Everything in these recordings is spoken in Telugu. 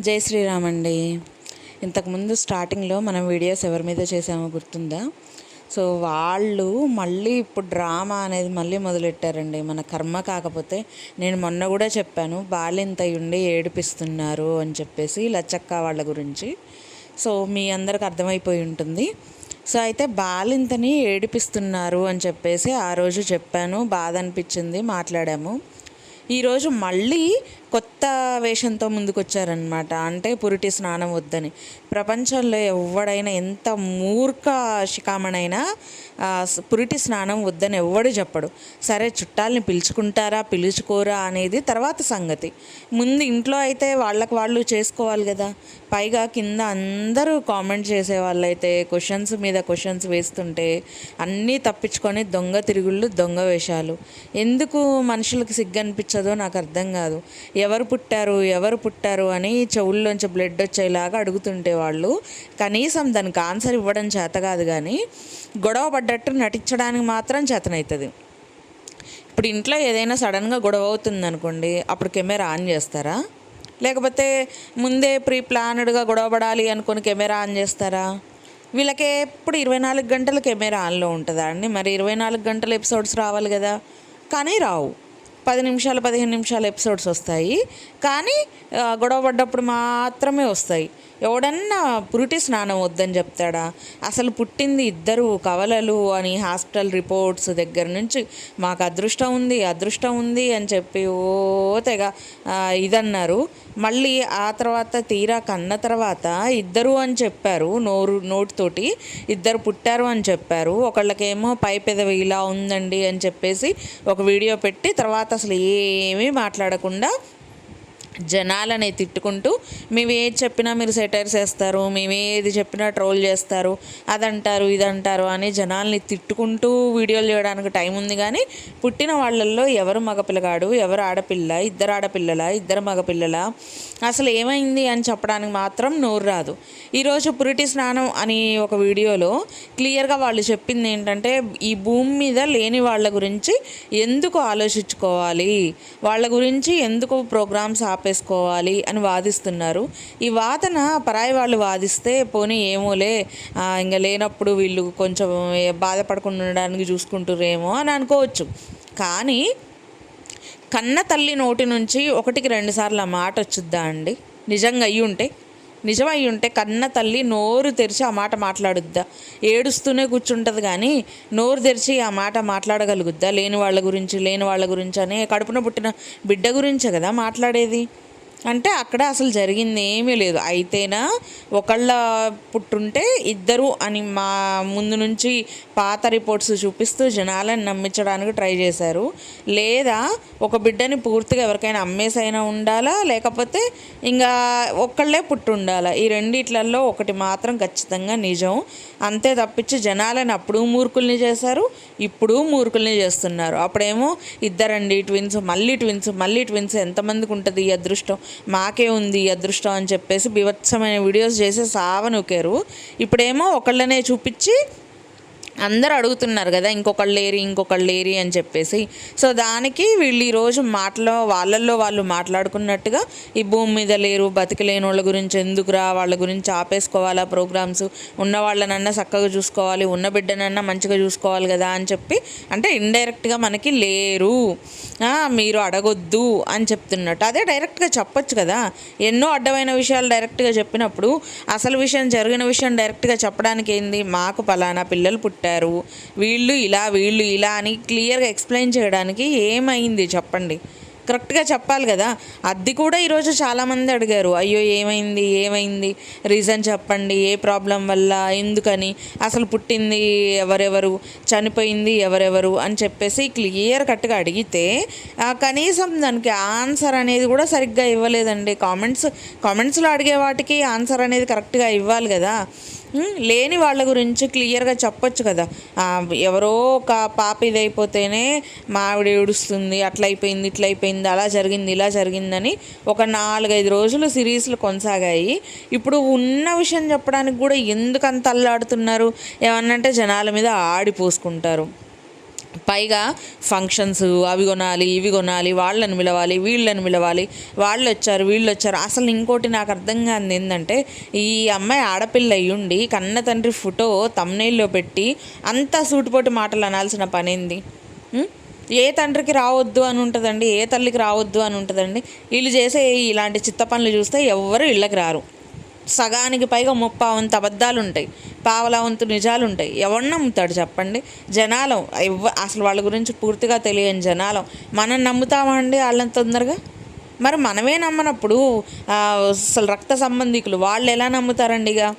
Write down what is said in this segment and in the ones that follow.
జై శ్రీరామ్ అండి. ఇంతకుముందు స్టార్టింగ్లో మనం వీడియోస్ ఎవరి మీద చేసామో గుర్తుందా? సో వాళ్ళు మళ్ళీ ఇప్పుడు డ్రామా అనేది మళ్ళీ మొదలెట్టారండి. మన కర్మ కాకపోతే నేను మొన్న కూడా చెప్పాను, బాలింత ఉండి ఏడిపిస్తున్నారు అని చెప్పేసి లచ్చక్క వాళ్ళ గురించి. సో మీ అందరికి అర్థమైపోయి ఉంటుంది. సో అయితే బాలింతని ఏడిపిస్తున్నారు అని చెప్పేసి ఆ రోజు చెప్పాను, బాధ అనిపించింది, మాట్లాడాము. ఈరోజు మళ్ళీ కొత్త వేషంతో ముందుకొచ్చారనమాట. అంటే పురిటి స్నానం వద్దని. ప్రపంచంలో ఎవడైనా ఎంత మూర్ఖ శిఖామణైనా పురిటి స్నానం వద్దని ఎవడు చెప్పడు. సరే చుట్టాలని పిలుచుకుంటారా పిలుచుకోరా అనేది తర్వాత సంగతి. ముందు ఇంట్లో అయితే వాళ్ళకి వాళ్ళు చేసుకోవాలి కదా. పైగా కింద అందరూ కామెంట్ చేసే వాళ్ళైతే క్వశ్చన్స్ మీద క్వశ్చన్స్ వేస్తుంటే అన్నీ తప్పించుకొని దొంగ తిరుగుళ్ళు, దొంగ వేషాలు. ఎందుకు మనుషులకు సిగ్గు అనిపించదో నాకు అర్థం కాదు. ఎవరు పుట్టారు అని చెవుల్లోంచి బ్లడ్ వచ్చేలాగా అడుగుతుంటే వాళ్ళు కనీసం దానికి ఆన్సర్ ఇవ్వడం చేత కాదు, కానీ గొడవ పడ్డట్టు నటించడానికి మాత్రం చేతనవుతుంది. ఇప్పుడు ఇంట్లో ఏదైనా సడన్గా గొడవ అవుతుంది అనుకోండి, అప్పుడు కెమెరా ఆన్ చేస్తారా? లేకపోతే ముందే ప్రీ ప్లాన్డ్గా గొడవ పడాలి అనుకుని కెమెరా ఆన్ చేస్తారా? వీళ్ళకి ఎప్పుడు 24 గంటలు కెమెరా ఆన్లో ఉంటుందా అండి? మరి 24 గంటల ఎపిసోడ్స్ రావాలి కదా, కానీ రావు. 10 నిమిషాలు 15 నిమిషాల ఎపిసోడ్స్ వస్తాయి, కానీ గొడవ పడ్డప్పుడు మాత్రమే వస్తాయి. ఎవడన్నా పురిటి స్నానం వద్దని చెప్తాడా? అసలు పుట్టింది ఇద్దరు కవలలు అని హాస్పిటల్ రిపోర్ట్స్ దగ్గర నుంచి మాకు అదృష్టం ఉంది అని చెప్పి తెగ ఇదన్నారు. మళ్ళీ ఆ తర్వాత తీరా కన్న తర్వాత ఇద్దరు అని చెప్పారు, నోటితోటి ఇద్దరు పుట్టారు అని చెప్పారు. ఒకళ్ళకేమో పై పెదవి ఇలా ఉందండి అని చెప్పేసి ఒక వీడియో పెట్టి తర్వాత అసలు ఏమీ మాట్లాడకుండా జనాలని తిట్టుకుంటూ మేము ఏది చెప్పినా మీరు సెటైర్స్ వేస్తారు, మేము ఏది చెప్పినా ట్రోల్ చేస్తారు, అదంటారు ఇదంటారు అని జనాల్ని తిట్టుకుంటూ వీడియోలు చేయడానికి టైం ఉంది. కానీ పుట్టిన వాళ్ళల్లో ఎవరు మగపిల్లగాడు, ఎవరు ఆడపిల్ల, ఇద్దరు ఆడపిల్లల, ఇద్దరు మగపిల్లల, అసలు ఏమైంది అని చెప్పడానికి మాత్రం నోరు రాదు. ఈరోజు పురిటి స్నానం అని ఒక వీడియోలో క్లియర్గా వాళ్ళు చెప్పింది ఏంటంటే, ఈ భూమి మీద లేని వాళ్ళ గురించి ఎందుకు ఆలోచించుకోవాలి, వాళ్ళ గురించి ఎందుకు ప్రోగ్రామ్స్ ఆపేసుకోవాలి అని వాదిస్తున్నారు. ఈ వాదన పరాయి వాళ్ళు వాదిస్తే పోనీ ఏమోలే, ఇంకా లేనప్పుడు వీళ్ళు కొంచెం బాధపడకుండా ఉండడానికి చూసుకుంటారేమో అని అనుకోవచ్చు. కానీ కన్న తల్లి నోటి నుంచి 1-2 సార్లు ఆ మాట వచ్చుద్దా అండి? నిజంగా నిజమై ఉంటే కన్న తల్లి నోరు తెరిచి ఆ మాట మాట్లాడుద్దా? ఏడుస్తూనే కూర్చుంటుంది కానీ నోరు తెరిచి ఆ మాట మాట్లాడగలుగుద్దా? లేని వాళ్ళ గురించి అని కడుపున పుట్టిన బిడ్డ గురించే కదా మాట్లాడేది. అంటే అక్కడ అసలు జరిగింది ఏమీ లేదు. అయితేనా ఒకళ్ళ పుట్టుంటే ఇద్దరు అని మా ముందు నుంచి పాత రిపోర్ట్స్ చూపిస్తూ జనాలను నమ్మించడానికి ట్రై చేశారు. లేదా ఒక బిడ్డని పూర్తిగా ఎవరికైనా అమ్మేసైనా ఉండాలా, లేకపోతే ఇంకా ఒక్కళ్ళే పుట్టి ఉండాలా. ఈ రెండిట్లలో ఒకటి మాత్రం ఖచ్చితంగా నిజం. అంతే తప్పించి జనాలను అప్పుడు మూర్ఖుల్ని చేశారు, ఇప్పుడు మూర్ఖుల్ని చేస్తున్నారు. అప్పుడేమో ఇద్దరండి ట్విన్స్, మళ్ళీ ట్విన్స్ ఎంతమందికి ఉంటుంది ఈ అదృష్టం, మాకే ఉంది అదృష్టం అని చెప్పేసి బీభత్సమైన వీడియోస్ చేసి సావనూకారు. ఇప్పుడేమో ఒకళ్ళనే చూపించి అందరూ అడుగుతున్నారు కదా ఇంకొకళ్ళు లేరి అని చెప్పేసి. సో దానికి వీళ్ళు ఈరోజు వాళ్ళల్లో వాళ్ళు మాట్లాడుకున్నట్టుగా ఈ భూమి మీద లేరు, బతికలేని వాళ్ళ గురించి ఎందుకురా, వాళ్ళ గురించి ఆపేసుకోవాలా ప్రోగ్రామ్స్, ఉన్న వాళ్ళనన్నా చక్కగా చూసుకోవాలి, ఉన్న బిడ్డనన్నా మంచిగా చూసుకోవాలి కదా అని చెప్పి, అంటే ఇండైరెక్ట్గా మనకి లేరు, మీరు అడగొద్దు అని చెప్తున్నట్టు. అదే డైరెక్ట్గా చెప్పొచ్చు కదా. ఎన్నో అడ్డమైన విషయాలు డైరెక్ట్గా చెప్పినప్పుడు అసలు జరిగిన విషయం డైరెక్ట్గా చెప్పడానికి ఏంది, మాకు పలానా పిల్లలు పుట్టారు, వీళ్ళు ఇలా అని క్లియర్గా ఎక్స్ప్లెయిన్ చేయడానికి ఏమైంది చెప్పండి? కరెక్ట్గా చెప్పాలి కదా. అది కూడా ఈరోజు చాలామంది అడిగారు, అయ్యో ఏమైంది రీజన్ చెప్పండి, ఏ ప్రాబ్లం వల్ల, ఎందుకని, అసలు పుట్టింది ఎవరెవరు, చనిపోయింది ఎవరెవరు అని చెప్పేసి క్లియర్ కట్గా అడిగితే కనీసం దానికి ఆన్సర్ అనేది కూడా సరిగ్గా ఇవ్వలేదండి. కామెంట్స్లో అడిగే వాటికి ఆన్సర్ అనేది కరెక్ట్గా ఇవ్వాలి కదా. లేని వాళ్ళ గురించి క్లియర్గా చెప్పొచ్చు కదా. ఎవరో ఒక పాప ఇదైపోతేనే మా ఆవిడ ఏడుస్తుంది, అట్లయిపోయింది ఇట్లయిపోయింది, అలా జరిగింది ఇలా జరిగిందని ఒక 4-5 రోజులు సిరీస్లు కొనసాగాయి. ఇప్పుడు ఉన్న విషయం చెప్పడానికి కూడా ఎందుకంత అల్లాడుతున్నారు? ఏమన్నంటే జనాల మీద ఆడిపోసుకుంటారు. పైగా ఫంక్షన్స్ అవి కొనాలి ఇవి కొనాలి, వాళ్ళని పిలవాలి వీళ్ళని పిలవాలి, వాళ్ళు వచ్చారు వీళ్ళు వచ్చారు. అసలు ఇంకోటి నాకు అర్థం కానిది ఏంటంటే, ఈ అమ్మాయి ఆడపిల్ల అయ్యుండి కన్న తండ్రి ఫోటో తమ్నెయిల్లో పెట్టి అంతా సూటిపోటి మాటలు అనాల్సిన పనేంది? ఏ తండ్రికి రావద్దు అని ఉంటుందండి, ఏ తల్లికి రావద్దు అని ఉంటుందండి? వీళ్ళు చేసే ఇలాంటి చిత్త పనులు చూస్తే ఎవ్వరు ఇళ్ళకి రారు. సగానికి పైగా 30 వంతు అబద్ధాలు ఉంటాయి, పావలా వంతు నిజాలు ఉంటాయి. ఎవరిని నమ్ముతాడు చెప్పండి? జనాలం అసలు వాళ్ళ గురించి పూర్తిగా తెలియని జనాలం మనం నమ్ముతామా అండి వాళ్ళని తొందరగా? మరి మనమే నమ్మనప్పుడు అసలు రక్త సంబంధికులు వాళ్ళు ఎలా నమ్ముతారండి? ఇక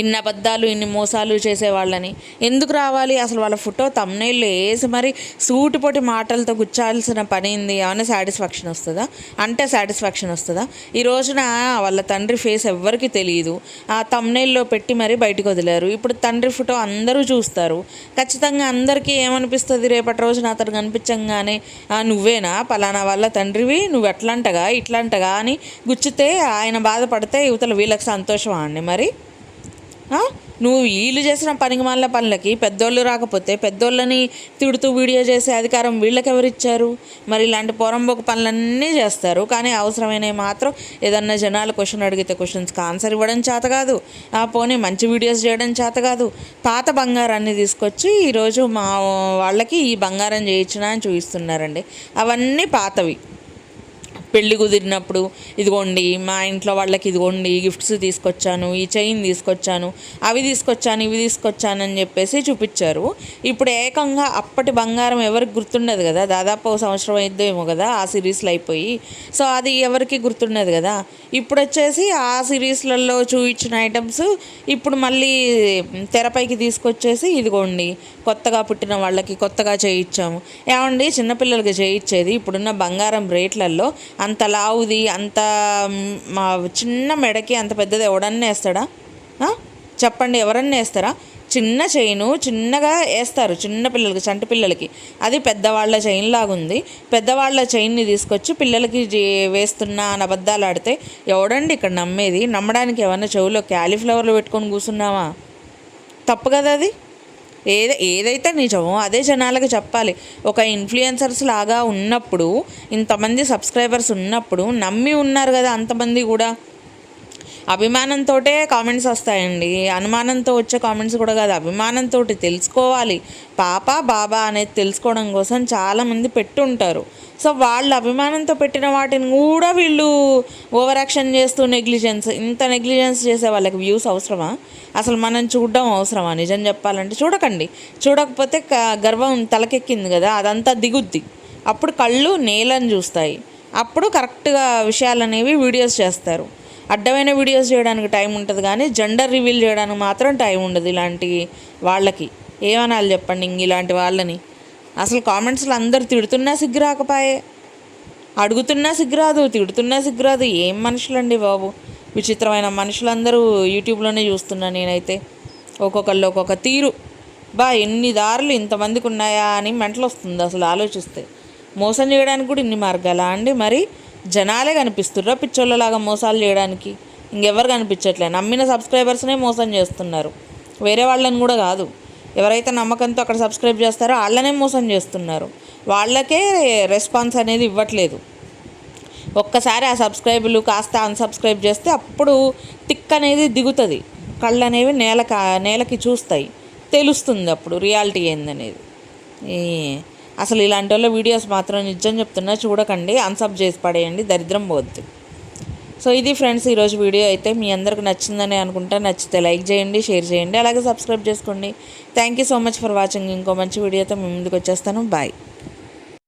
ఇన్ని అబద్ధాలు ఇన్ని మోసాలు చేసేవాళ్ళని ఎందుకు రావాలి? అసలు వాళ్ళ ఫోటో తమ్నెయిల్లో వేసి మరి సూటిపోటి మాటలతో గుచ్చాల్సిన పని ఏంది? ఏమైనా సాటిస్ఫాక్షన్ వస్తుందా? అంటే సాటిస్ఫాక్షన్ వస్తుందా? ఈ రోజున వాళ్ళ తండ్రి ఫేస్ ఎవ్వరికి తెలియదు, ఆ తమ్నెయిల్లో పెట్టి మరీ బయటకు వదిలారు. ఇప్పుడు తండ్రి ఫోటో అందరూ చూస్తారు. ఖచ్చితంగా అందరికీ ఏమనిపిస్తుంది? రేపటి రోజున అతను కనిపించంగానే నువ్వేనా పలానా వాళ్ళ తండ్రివి, నువ్వు ఎట్లంటగా ఇట్లంటగా అని గుచ్చితే ఆయన బాధపడితే యువతల వీళ్ళకి సంతోషమా అండి? మరి నువ్వు వీళ్ళు చేసిన పనికిమాలిన పనులకి పెద్దోళ్ళు రాకపోతే పెద్దోళ్ళని తిడుతూ వీడియో చేసే అధికారం వీళ్ళకి ఎవరిచ్చారు? మరి ఇలాంటి పొరంబోకు పనులన్నీ చేస్తారు, కానీ అవసరమైనవి మాత్రం ఏదన్నా జనాలు క్వశ్చన్ అడిగితే క్వశ్చన్స్కి ఆన్సర్ ఇవ్వడం చేత కాదు, పోనీ మంచి వీడియోస్ చేయడం చేత కాదు. పాత బంగారాన్ని తీసుకొచ్చి ఈరోజు మా వాళ్ళకి ఈ బంగారం చేయించిన అని చూపిస్తున్నారండి. అవన్నీ పాతవి. పెళ్ళి కుదిరినప్పుడు ఇదిగోండి మా ఇంట్లో వాళ్ళకి ఇదిగోండి గిఫ్ట్స్ తీసుకొచ్చాను, ఈ చైన్ తీసుకొచ్చాను, అవి తీసుకొచ్చాను ఇవి తీసుకొచ్చాను అని చెప్పేసి చూపించారు. ఇప్పుడు ఏకంగా అప్పటి బంగారం ఎవరికి గుర్తుండదు కదా, దాదాపు 1 సంవత్సరం అయిద్దేమో కదా ఆ సిరీస్లో అయిపోయి. సో అది ఎవరికి గుర్తుండదు కదా. ఇప్పుడు వచ్చేసి ఆ సిరీస్లలో చూపించిన ఐటమ్స్ ఇప్పుడు మళ్ళీ తెరపైకి తీసుకొచ్చేసి ఇదిగోండి కొత్తగా పుట్టిన వాళ్ళకి కొత్తగా చేయించాము. ఏమండి చిన్నపిల్లలకి చేయించేది ఇప్పుడున్న బంగారం రేట్లలో అంత లావుది అంత మా చిన్న మెడకి అంత పెద్దది ఎవడన్నా వేస్తాడా? చెప్పండి, ఎవరన్నా వేస్తారా? చిన్న చైను చిన్నగా వేస్తారు చిన్న పిల్లలకి, చంటి పిల్లలకి. అది పెద్దవాళ్ళ చైన్ లాగుంది. పెద్దవాళ్ళ చైన్ని తీసుకొచ్చి పిల్లలకి వేస్తున్నా అని అబద్ధాలు ఆడితే ఎవడండి ఇక్కడ నమ్మేది? నమ్మడానికి ఏమన్నా చెవులో క్యాలీఫ్లవర్లు పెట్టుకొని కూర్చున్నావా? తప్పు కదా అది. ఏదైతే నిజమో అదే జనాలకు చెప్పాలి. ఒక ఇన్ఫ్లుయెన్సర్స్ లాగా ఉన్నప్పుడు, ఇంతమంది సబ్స్క్రైబర్స్ ఉన్నప్పుడు నమ్మి ఉన్నారు కదా అంతమంది కూడా. అభిమానంతో కామెంట్స్ వస్తాయండి, అనుమానంతో వచ్చే కామెంట్స్ కూడా కాదు, అభిమానంతో తెలుసుకోవాలి. పాప బాబా అనేది తెలుసుకోవడం కోసం చాలామంది పెట్టుంటారు. సో వాళ్ళు అభిమానంతో పెట్టిన వాటిని కూడా వీళ్ళు ఓవర్ యాక్షన్ చేస్తూ ఇంత నెగ్లిజెన్స్ చేసే వాళ్ళకి వ్యూస్ అవసరమా? అసలు మనం చూడడం అవసరమా? నిజం చెప్పాలంటే చూడకండి. చూడకపోతే గర్వం తలకెక్కింది కదా అదంతా దిగుద్ది. అప్పుడు కళ్ళు నేలను చూస్తాయి. అప్పుడు కరెక్ట్గా విషయాలు అనేవి వీడియోస్ చేస్తారు. అడ్డమైన వీడియోస్ చేయడానికి టైం ఉంటుంది, కానీ జెండర్ రివీల్ చేయడానికి మాత్రం టైం ఉండదు ఇలాంటి వాళ్ళకి. ఏమనాలి చెప్పండి ఇంక ఇలాంటి వాళ్ళని? అసలు కామెంట్స్లో అందరూ తిడుతున్నా సిగ్గు రాకపాయే, అడుగుతున్నా సిగ్గురాదు, తిడుతున్నా సిగ్గురాదు. ఏం మనుషులండి బాబు, విచిత్రమైన మనుషులందరూ యూట్యూబ్లోనే చూస్తున్నా నేనైతే. ఒక్కొక్కళ్ళు ఒక్కొక్క తీరు. ఎన్ని దారులు ఇంతమందికి ఉన్నాయా అని మెంటలు వస్తుంది అసలు ఆలోచిస్తే. మోసం చేయడానికి కూడా ఇన్ని మార్గాలా అండి? మరి జనాలే కనిపిస్తుర్రా పిచ్చోళ్ళలాగా మోసాలు చేయడానికి? ఇంకెవరు కనిపించట్లే. నమ్మిన సబ్స్క్రైబర్స్నే మోసం చేస్తున్నారు, వేరే వాళ్ళని కూడా కాదు. ఎవరైతే నమ్మకంతో అక్కడ సబ్స్క్రైబ్ చేస్తారో వాళ్ళనే మోసం చేస్తున్నారు. వాళ్ళకే రెస్పాన్స్ అనేది ఇవ్వట్లేదు. ఒక్కసారి ఆ సబ్స్క్రైబులు కాస్త అన్సబ్స్క్రైబ్ చేస్తే అప్పుడు టిక్ అనేది దిగుతుంది, కళ్ళు అనేవి నేలకి చూస్తాయి, తెలుస్తుంది అప్పుడు రియాలిటీ ఏందనేది. అసలు ఇలాంటి వాళ్ళ వీడియోస్ మాత్రం నిజం చెప్తున్నా చూడకండి, అన్సబ్ చేసి పడేయండి, దరిద్రం పోద్ది. సో ఇది ఫ్రెండ్స్ ఈరోజు వీడియో అయితే మీ అందరికి నచ్చిందని అనుకుంటా. నచ్చితే లైక్ చేయండి, షేర్ చేయండి, అలాగే సబ్స్క్రైబ్ చేసుకోండి. Thank you so much for watching. ఇంకో మంచి వీడియోతో మీ ముందుకు వచ్చేస్తాను. బాయ్.